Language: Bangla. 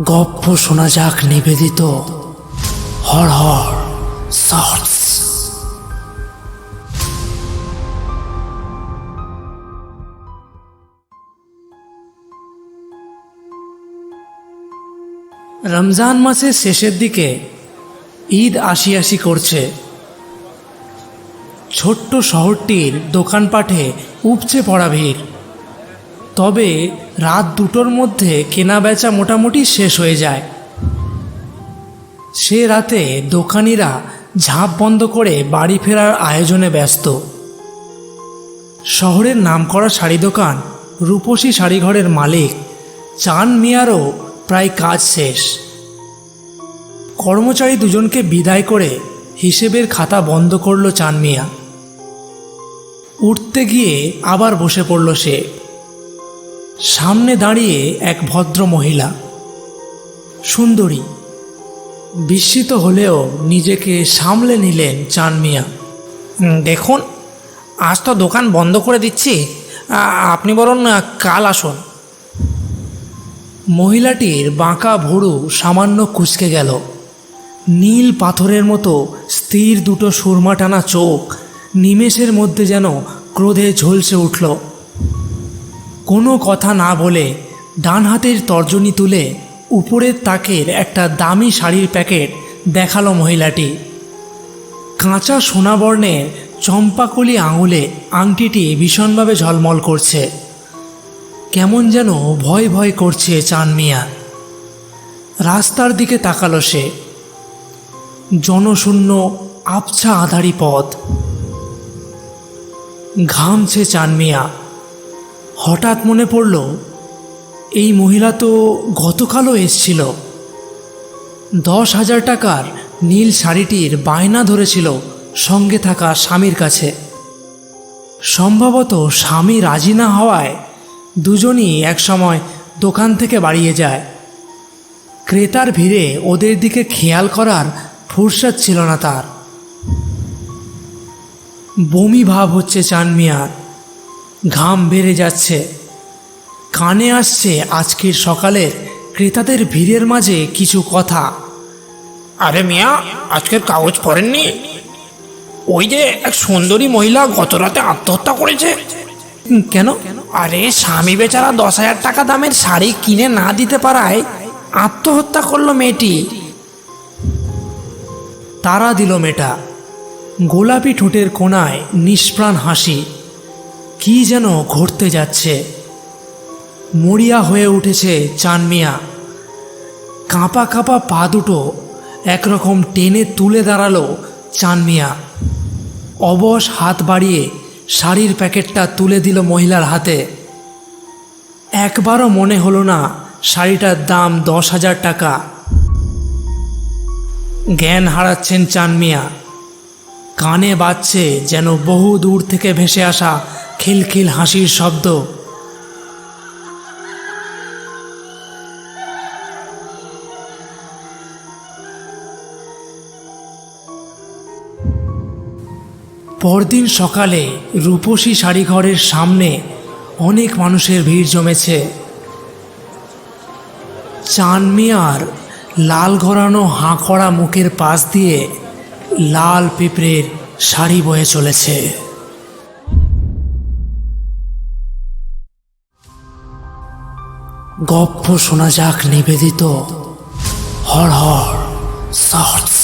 গপ্প শোনা যাক নিবেদিত হর হর শর্টস। রমজান মাসের শেষের দিকে ঈদ আসি আসি করছে। ছোট্ট শহরটির দোকানপাটে উপচে পড়া ভিড়। তবে রাত 2টোর মধ্যে কেনা বেচা মোটামুটি শেষ হয়ে যায়। সে রাতে দোকানিরা ঝাঁপ বন্ধ করে বাড়ি ফেরার আয়োজনে ব্যস্ত। শহরের নামকরা শাড়ি দোকান রূপসী শাড়িঘরের মালিক চান মিয়ারও প্রায় কাজ শেষ। কর্মচারী দুজনকে বিদায় করে হিসেবের খাতা বন্ধ করল চান মিয়া। উঠতে গিয়ে আবার বসে পড়ল সে। সামনে দাঁড়িয়ে এক ভদ্র মহিলা, সুন্দরী। বিস্মিত হলেও নিজেকে সামলে নিলেন চান মিয়া। দেখুন, আজ তো দোকান বন্ধ করে দিচ্ছি, আপনি বরং কাল আসুন। মহিলাটির বাঁকা ভুরু সামান্য কুঁচকে গেল। নীল পাথরের মতো স্থির দুটো সুরমা টানা চোখ নিমেষের মধ্যে যেন ক্রোধে ঝলসে উঠল। কোনো কথা না বলে ডান হাতের তর্জনী তুলে উপরের তাকের একটা দামি শাড়ির প্যাকেট দেখালো মহিলাটি। কাঁচা সোনাবর্ণের চম্পাকলি আঙুলে আংটিটি ভীষণভাবে ঝলমল করছে। কেমন যেন ভয় ভয় করছে চান মিয়া। রাস্তার দিকে তাকালো সে। জনশূন্য আবছা আঁধারি পথ। ঘামছে চান মিয়া। হঠাৎ মনে পড়ল, এই মহিলা তো গতকালও এসছিল। 10,000 টাকার নীল শাড়িটির বায়না ধরেছিল সঙ্গে থাকা স্বামীর কাছে। সম্ভবত স্বামী রাজি না হওয়ায় দুজনই একসময় দোকান থেকে বাড়িয়ে যায়। ক্রেতার ভিড়ে ওদের দিকে খেয়াল করার ফুরসত ছিল না তার। বমি ভাব হচ্ছে চান মিয়ার। ঘাম বেড়ে যাচ্ছে। কানে আসছে আজকের সকালের ক্রেতাদের ভিড়ের মাঝে কিছু কথা। আরে মিয়া, আজকের কাগজ পড়েননি? ওই যে এক সুন্দরী মহিলা গত রাতে আত্মহত্যা করেছে। কেন? আরে স্বামী বেচারা 10,000 টাকা দামের শাড়ি কিনে না দিতে পারায় আত্মহত্যা করলো মেয়েটি। তারা দিল মেয়েটা। গোলাপি ঠোঁটের কোণায় নিষ্প্রাণ হাসি। কি যেন ঘটতে যাচ্ছে। মরিয়া হয়ে উঠেছে চান মিয়া। কাঁপা কাঁপা পা দুটো একরকম টেনে তুলে দাঁড়ালো চান মিয়া। অবশ হাত বাড়িয়ে শাড়ির প্যাকেটটা তুলে দিল মহিলার হাতে। একবারও মনে হলো না শাড়িটার দাম 10,000 টাকা। জ্ঞান হারাচ্ছেন চান মিয়া। কানে বাজছে যেন বহু দূর থেকে ভেসে আসা খিলখিল হাসির শব্দ। পরদিন সকালে রূপসী শাড়িঘরের সামনে অনেক মানুষের ভিড় জমেছে। চান মিয়ার লাল ঘোরানো হাঁ করা মুখের পাশ দিয়ে লাল পিঁপড়ের শাড়ি বয়ে চলেছে। গপ্প শোনা যাক নিবেদিত হর হর শর্টস।